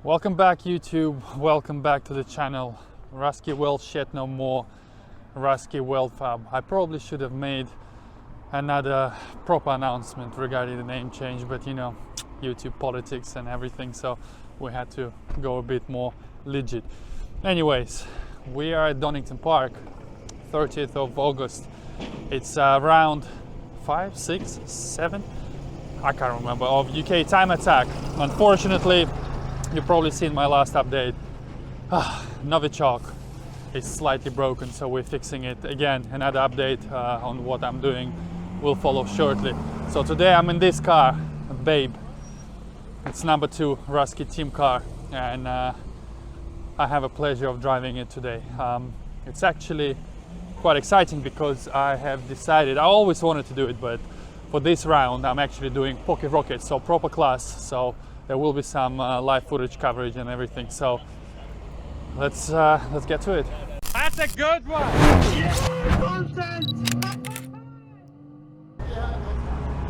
Welcome back YouTube, welcome back to the channel. RuskiWeld Shed no more, RuskiWeldFab. I probably should have made another proper announcement regarding the name change, but you know, YouTube politics and everything, so we had to go a bit more legit. Anyways, we are at Donington Park, 30th of August. It's around 5, 6, 7, I can't remember, of UK Time Attack. Unfortunately, you've probably seen my last update. Novichok is slightly broken, so we're fixing it. Again, another update on what I'm doing will follow shortly. So today I'm in this car, Babe. It's number 2 Rusky team car, and I have a pleasure of driving it today. It's actually quite exciting because I have decided, I always wanted to do it, but for this round I'm actually doing pocket rockets, so proper class. So there will be some live footage coverage and everything. So let's get to it. That's a good one.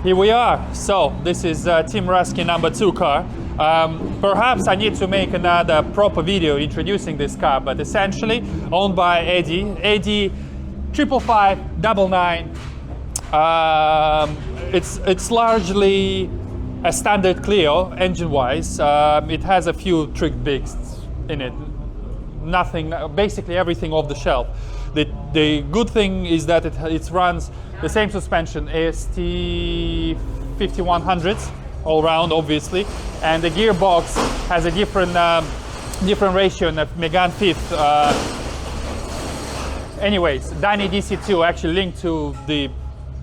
Here we are. So this is Team Rusky number 2 car. Perhaps I need to make another proper video introducing this car, but essentially owned by Eddie 555 it's largely a standard Clio engine-wise. It has a few trick bigs in it. Nothing, basically everything off the shelf. The good thing is that it runs the same suspension, AST 5100s all round, obviously, and the gearbox has a different ratio, and a Megane 5th. Anyways, Danny DC2 actually linked to the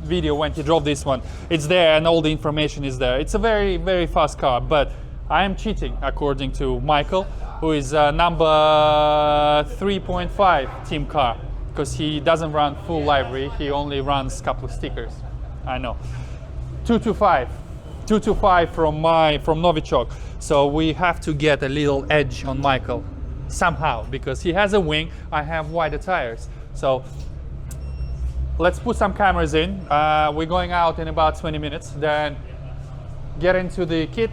video when he drove this one. It's there and all the information is there. It's a very, very fast car, but I am cheating according to Michael, who is number 3.5 team car, because he doesn't run full livery, he only runs a couple of stickers. I know. 225 from Novichok. So we have to get a little edge on Michael somehow, because he has a wing, I have wider tires. So let's put some cameras in. We're going out in about 20 minutes, then get into the kit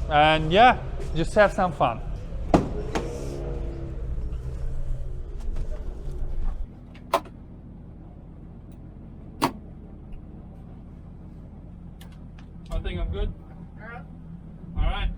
and yeah, just have some fun. I think I'm good. All right.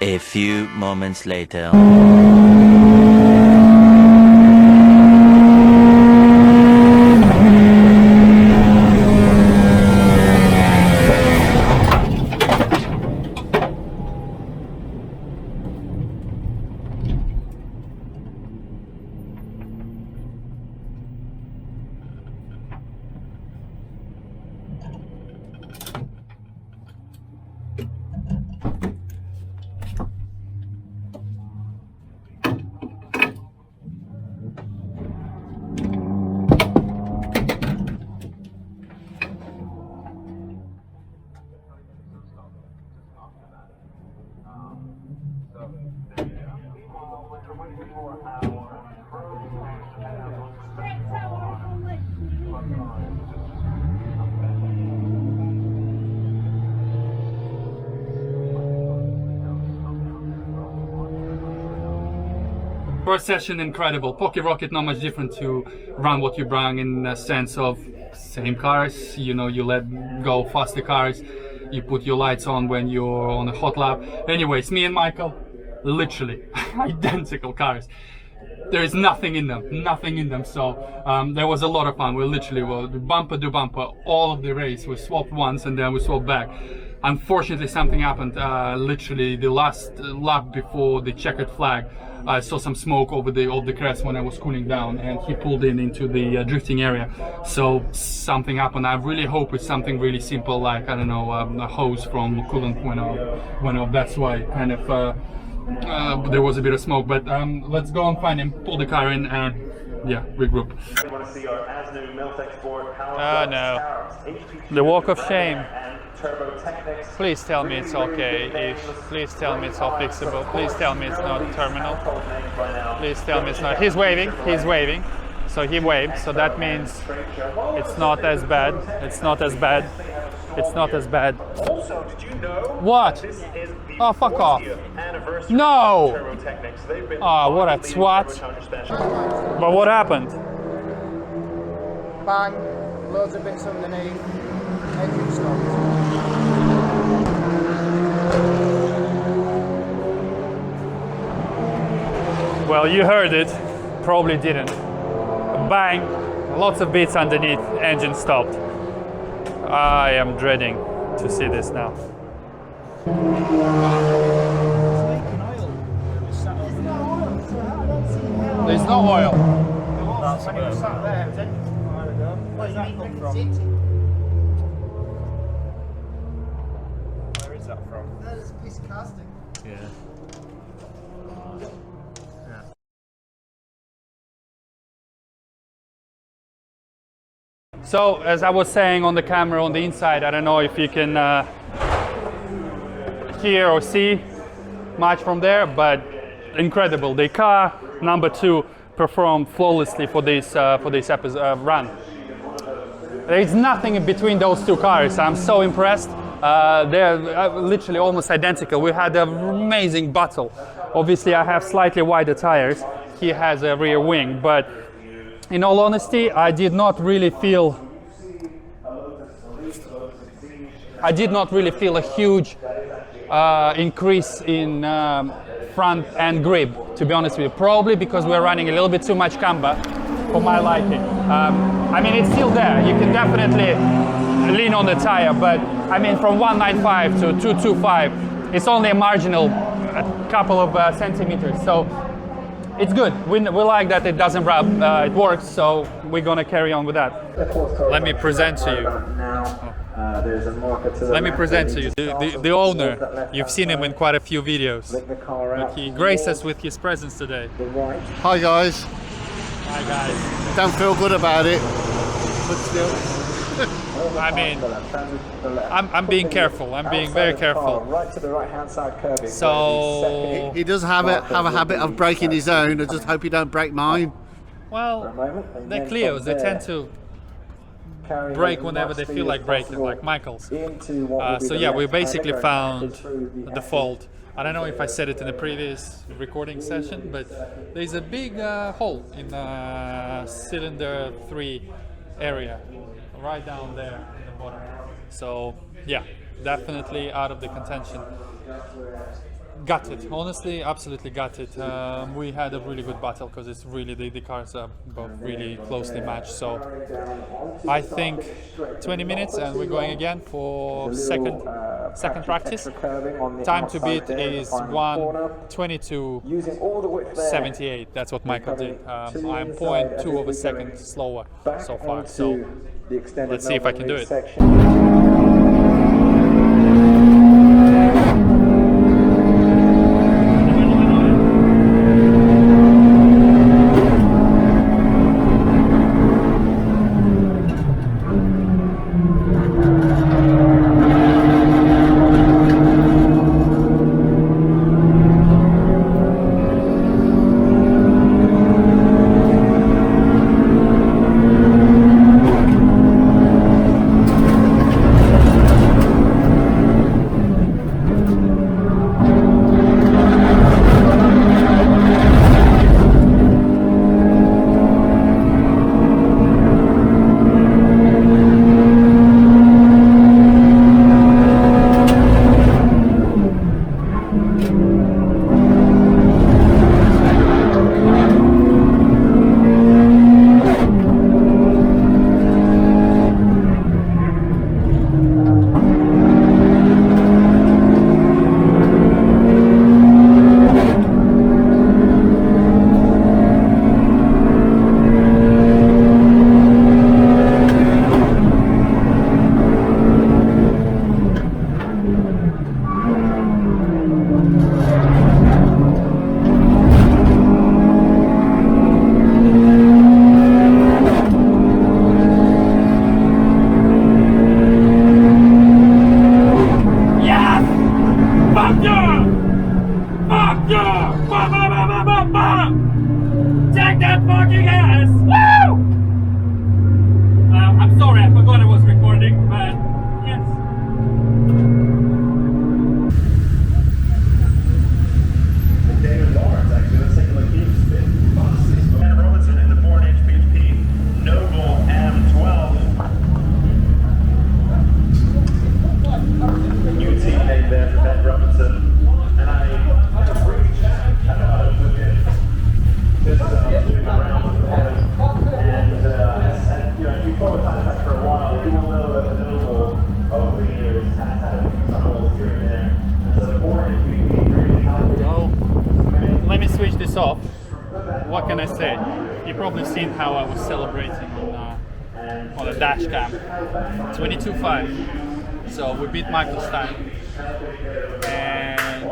A few moments later. First session incredible. Pocket Rocket not much different to run what you bring in the sense of same cars, you know, you let go faster cars, you put your lights on when you're on a hot lap. Anyways, me and Michael, literally identical cars. There is nothing in them, so there was a lot of fun. We literally were bumper to bumper all of the race. We swapped once and then we swapped back. Unfortunately, something happened literally the last lap before the checkered flag. I saw some smoke over the crest when I was cooling down, and he pulled into the drifting area. So something happened. I really hope it's something really simple, like, I don't know, a hose from coolant went off. That's why kind of there was a bit of smoke. But let's go and find him, pull the car in, and yeah, regroup. No, the walk of shame. Please tell me it's okay. Please tell me it's all fixable. Please tell me it's not terminal. Please tell me it's not. He's waving. So he waved. So that means it's not as bad. It's not as bad. It's not as bad. Also, did you know? What? Oh, fuck off. No! Oh, what a twat. But what happened? Bang, loads of bits underneath, engine stopped. Well, you heard it, probably didn't. Bang, lots of bits underneath, engine stopped. I am dreading to see this now. There's no oil. When it was sat there, it was engine from a while ago. Where's that come from? Where is that from? That's a piece of casting. Yeah. So, as I was saying on the camera on the inside, I don't know if you can hear or see much from there, but incredible. The car number 2 performed flawlessly for this episode, run. There is nothing in between those two cars. I'm so impressed. They're literally almost identical. We had an amazing battle. Obviously, I have slightly wider tires. He has a rear wing, but in all honesty, I did not really feel a huge increase in front end grip, to be honest with you. Probably because we're running a little bit too much camber for my liking. I mean, it's still there. You can definitely lean on the tire, but I mean, from 195 to 225, it's only a marginal, a couple of centimeters. So it's good. We like that it doesn't rub. It works, so we're gonna carry on with that. Let me present to you. Let me present to you the owner. You've seen him in quite a few videos, but he graced us with his presence today. Hi guys. Hi guys. Don't feel good about it, but still. I mean, I'm being careful. I'm being very careful. Right to the right-hand side curbing. So He does have a habit of breaking his own. I just hope you don't break mine. well, they're Clios. They tend to break whenever they feel like breaking, like Michael's. So yeah, we basically found the fault. I don't know if I said it in the previous recording session, but there's a big hole in cylinder 3 area, right down there in the bottom. So yeah, definitely out of the contention. gutted, honestly, absolutely gutted. We had a really good battle because it's really the cars are both really closely matched. So I think 20 minutes and we're going again for second practice. Time to beat is 1:22.78. That's what Michael did. I'm 0.2 of a second slower so far. So let's see if I can do it. Take that fucking ass! Woo! I'm sorry, I forgot I was recording, but yes. David Lawrence, actually, let's take a look here. Ben Robinson in the 4-inch HP Noble M12. New teammate there for Ben Robinson. And I had a brief chat with him. Just moving around with the boys. And you know, you follow Time Attack for a while, you will know that the Noble over the years has had some holes here and there. And so the 4-inch HP really helped. Let me switch this off. What can I say? You've probably seen how I was celebrating on a dash cam. 22.5. So we beat Michael's time. And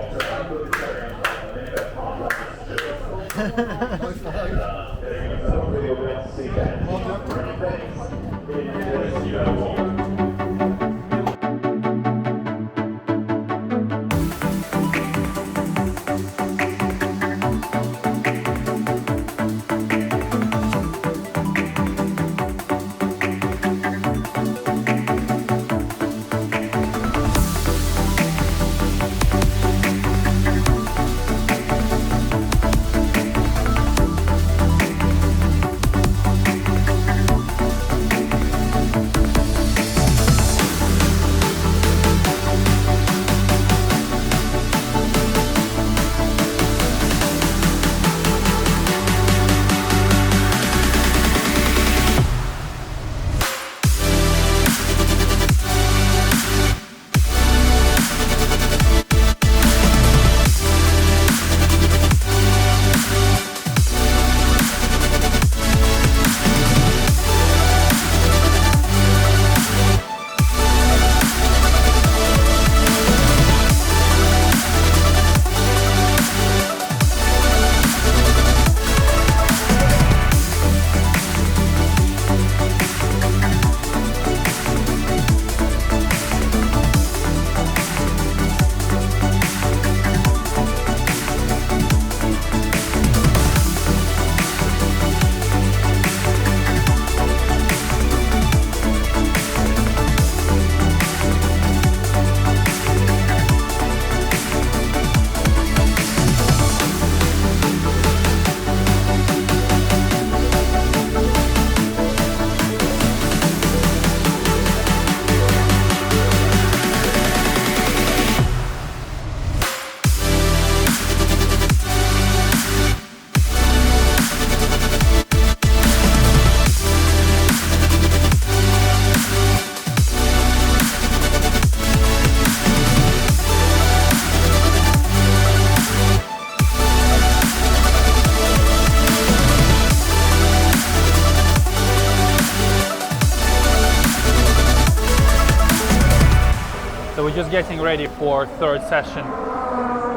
getting ready for third session.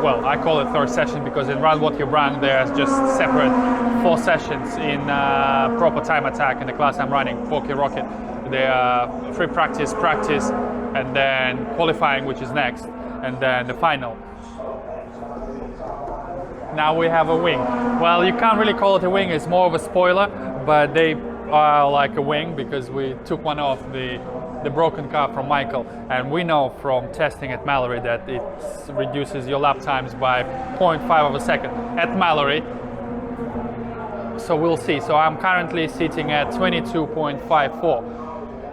Well, I call it third session because in Run What You Run there's just separate 4 sessions in proper time attack. In the class I'm running, Poké Rocket, there are free practice, and then qualifying, which is next, and then the final. Now we have a wing. Well, you can't really call it a wing, it's more of a spoiler, but they are like a wing because we took one off the broken car from Michael, and we know from testing at Mallory that it reduces your lap times by 0.5 of a second at Mallory. So we'll see. So I'm currently sitting at 22.54.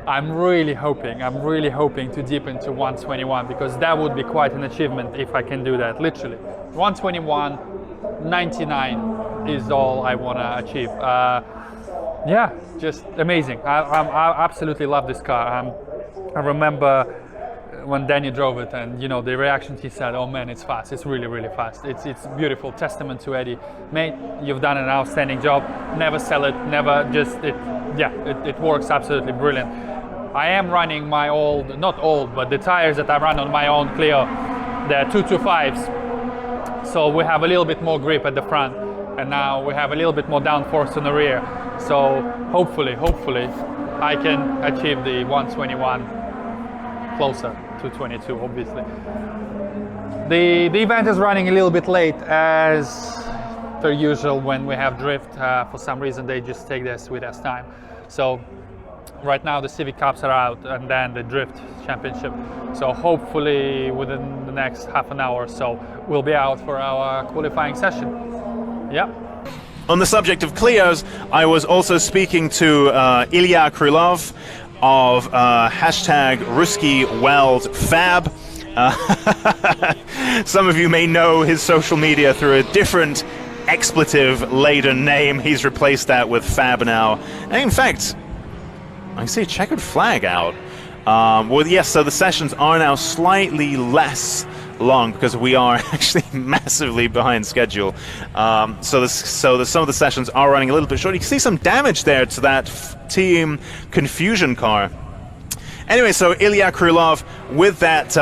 I'm really hoping to dip into 121 because that would be quite an achievement if I can do that. Literally 121.99 is all I want to achieve. Yeah, just amazing. I absolutely love this car. I remember when Danny drove it, and you know the reactions he said, "Oh man, it's fast. It's really, really fast. It's beautiful." Testament to Eddie, mate. You've done an outstanding job. Never sell it. Never just it. Yeah, it works absolutely brilliant. I am running my old, not old, but the tires that I run on my own Clio, the 225s. So we have a little bit more grip at the front, and now we have a little bit more downforce on the rear. So hopefully I can achieve the 121, closer to 22 obviously. The event is running a little bit late as per usual when we have drift. For some reason they just take their sweet ass time. So right now the Civic Cups are out and then the Drift Championship. So hopefully within the next half an hour or so we'll be out for our qualifying session. Yeah. On the subject of Clios, I was also speaking to Ilya Krylov of hashtag RuskiWeldFab. Some of you may know his social media through a different expletive-laden name. He's replaced that with Fab now. And in fact, I see a checkered flag out. Well, yes, so the sessions are now slightly less long because we are actually massively behind schedule. So some of the sessions are running a little bit short. You can see some damage there to that Team Confusion car. Anyway, so Ilya Krylov with that,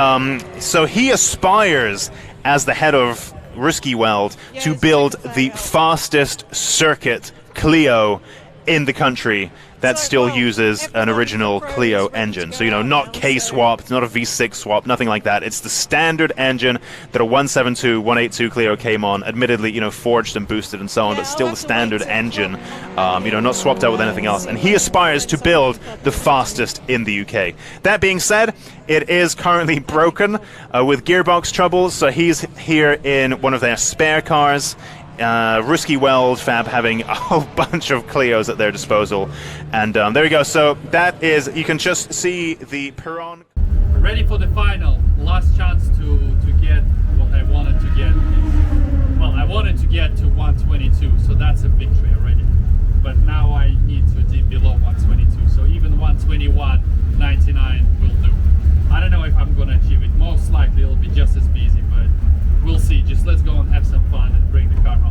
so he aspires as the head of RuskiWeld to build the fastest circuit Clio in the country that still uses an original Clio engine. So, you know, not K-swap, not a V6 swap, nothing like that. It's the standard engine that a 172, 182 Clio came on, admittedly, you know, forged and boosted and so on, but still the standard engine, you know, not swapped out with anything else. And he aspires to build the fastest in the UK. That being said, it is currently broken with gearbox troubles, so he's here in one of their spare cars. RuskiWeldFab having a whole bunch of Clios at their disposal, and there we go. So that is, you can just see the Perron. Ready for the final, last chance to get what I wanted to get. Well, I wanted to get to 122, so that's a victory already. But now I need to dip below 122, so even 121.99 will do. I don't know if I'm gonna achieve it. Most likely it'll be just as busy, but we'll see. Just let's go and have some fun and bring the car home.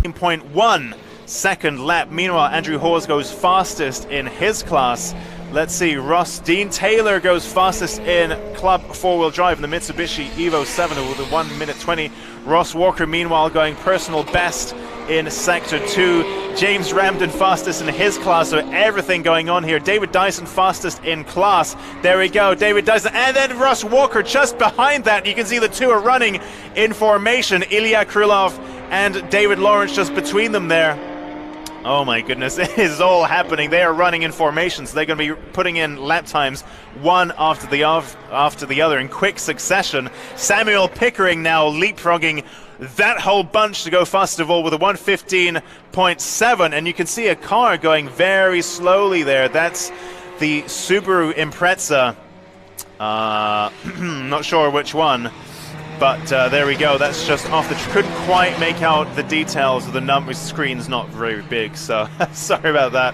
0.1 second lap. Meanwhile, Andrew Hawes goes fastest in his class. Let's see, Dean Taylor goes fastest in Club 4-wheel drive in the Mitsubishi Evo 7 with a 1:20. Ross Walker, meanwhile, going personal best in Sector 2. James Ramden fastest in his class, so everything going on here. David Dyson fastest in class. There we go, David Dyson. And then Ross Walker just behind that. You can see the two are running in formation. Ilya Krylov and David Lawrence just between them there. Oh my goodness, it is all happening. They are running in formation, so they're going to be putting in lap times one after the other in quick succession. Samuel Pickering now leapfrogging that whole bunch to go fast of all with a 1:15.7, and you can see a car going very slowly there. That's the Subaru Impreza. Not sure which one. But there we go, that's just off the... Couldn't quite make out the details of the numbers. Screen's not very big, so sorry about that.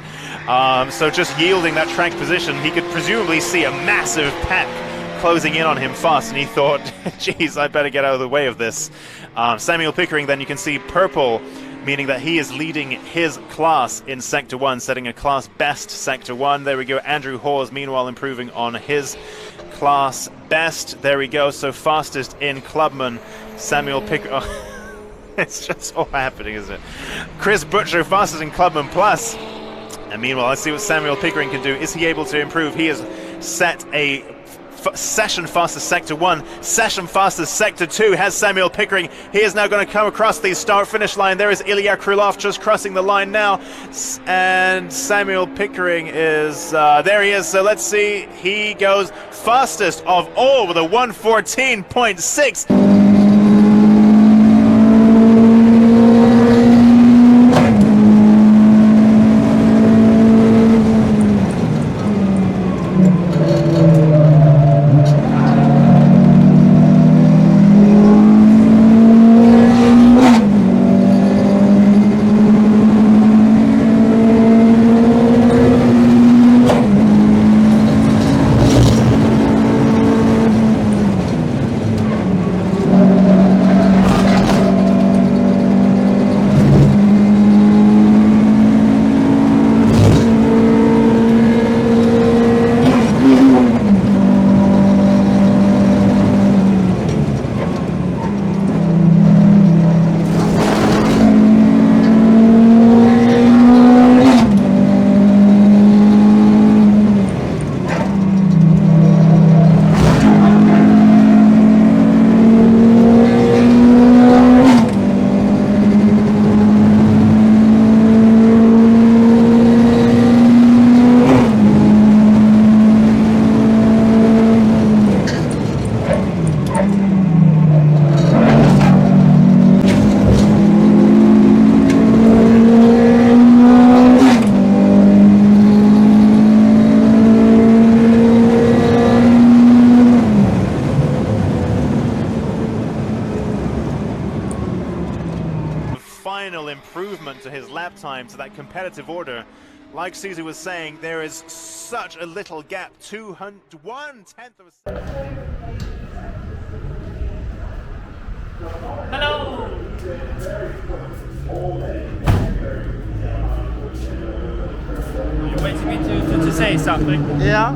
So just yielding that track position, he could presumably see a massive pack closing in on him fast, and he thought, geez, I better get out of the way of this. Samuel Pickering, then you can see purple, meaning that he is leading his class in Sector 1, setting a class best Sector 1. There we go, Andrew Hawes, meanwhile, improving on his class best. There we go. So fastest in Clubman, Samuel Pickering. Oh, it's just all happening, isn't it? Chris Butcher, fastest in Clubman plus. And meanwhile, let's see what Samuel Pickering can do. Is he able to improve? He has set a session fastest sector 1, session fastest sector 2 has Samuel Pickering. He is now going to come across the start-finish line. There is Ilya Krylov just crossing the line now, and Samuel Pickering is there he is. So let's see, he goes fastest of all with a 1:14.6. Improvement to his lap time, to that competitive order. Like Susie was saying, there is such a little gap, 1/10 of a second. Hello! You're waiting me to say something? Yeah.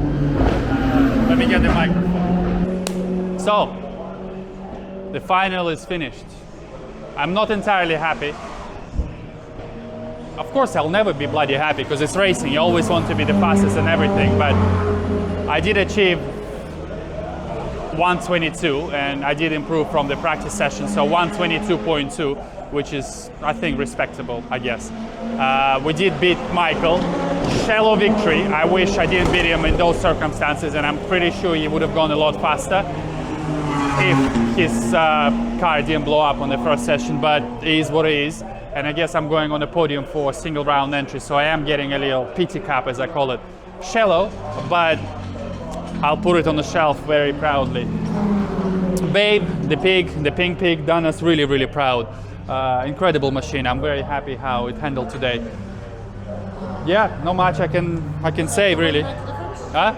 Let me get the microphone. So, the final is finished. I'm not entirely happy. Of course, I'll never be bloody happy because it's racing. You always want to be the fastest and everything, but I did achieve 1:22 and I did improve from the practice session. So 1:22.2, which is, I think, respectable, I guess. We did beat Michael. Shallow victory. I wish I didn't beat him in those circumstances, and I'm pretty sure he would have gone a lot faster if his car didn't blow up on the first session, but it is what it is. And I guess I'm going on the podium for a single round entry, so I am getting a little PT cap, as I call it. Shallow, but I'll put it on the shelf very proudly. Babe, the pink pig, done us really, really proud. Incredible machine. I'm very happy how it handled today. Yeah, not much I can say really. Huh?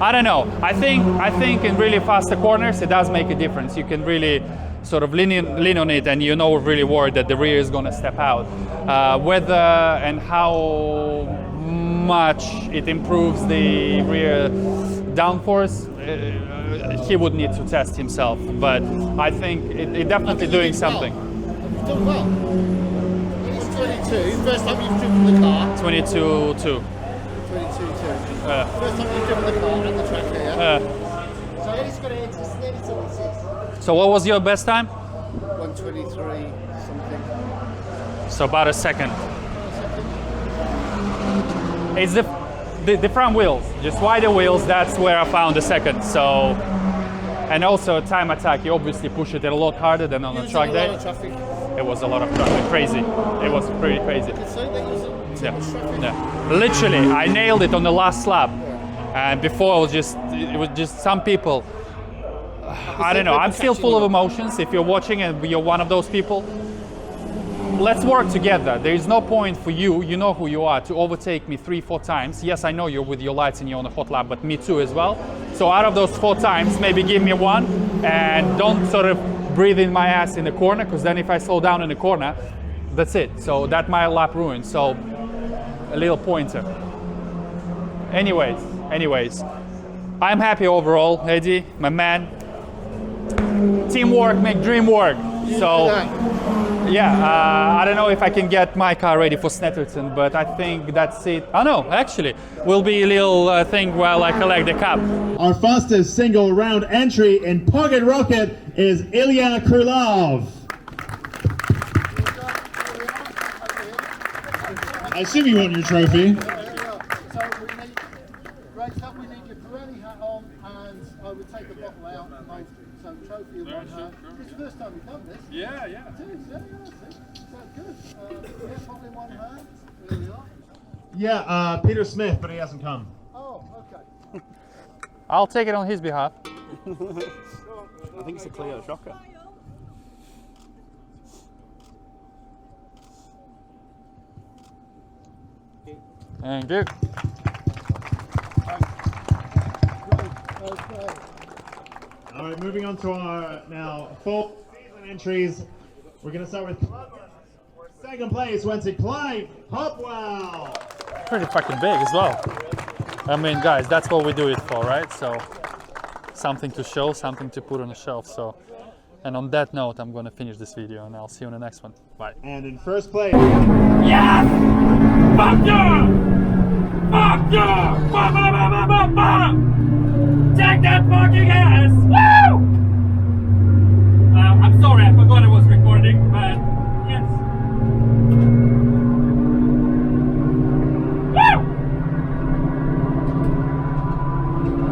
I don't know. I think in really faster corners it does make a difference. You can really sort of lean on it, and you're not really worried that the rear is going to step out. Whether and how much it improves the rear downforce, he would need to test himself. But I think it definitely doing something. You've done well. It's 22. First time you've driven the car. 22.2. 22.2. First time you've driven the car on the track here. So he's got it to nearly 26. So what was your best time? 1:23 something. So about a second. It's the front wheels, just wider wheels. That's where I found the second. So, and also Time Attack, you obviously push it a lot harder than on a track day. It was a lot of traffic, crazy. It was pretty crazy. Yeah. Literally, I nailed it on the last lap. And before it was just some people. I don't know. I'm still full of emotions. If you're watching and you're one of those people, let's work together. There is no point for you, you know who you are, to overtake me 3-4 times. Yes, I know you're with your lights and you're on a hot lap, but me too as well. So out of those 4 times, maybe give me 1 and don't sort of breathe in my ass in the corner, because then if I slow down in the corner, that's it. So that my lap ruined. So a little pointer. Anyways, I'm happy overall, Eddie, my man. Teamwork make dream work. So, yeah, I don't know if I can get my car ready for Snetterton, but I think that's it. Oh no, actually, will be a little thing while I collect the cup. Our fastest single round entry in Pocket Rocket is Ilya Krylov. I assume you want your trophy. So we need, Great Cup, we need your Pirelli hat on, and I would take a bottle out. So trophy in one hand. It's the first time we've done this. Yeah. It is, yeah, see. So good. Yeah, bottle in one hand. There you are. Yeah, Peter Smith, but he hasn't come. Oh, okay. I'll take it on his behalf. I think it's a Clio Shocker. Thank you. Okay. All right, moving on to our now full season entries. We're going to start with second place went to Clive Hopwell. Pretty fucking big as well. I mean, guys, that's what we do it for, right? So, something to show, something to put on the shelf. So, and on that note, I'm gonna finish this video, and I'll see you in the next one. Bye. And in first place, Yes! Fuck yeah! Fuck yeah! Take that fucking ass!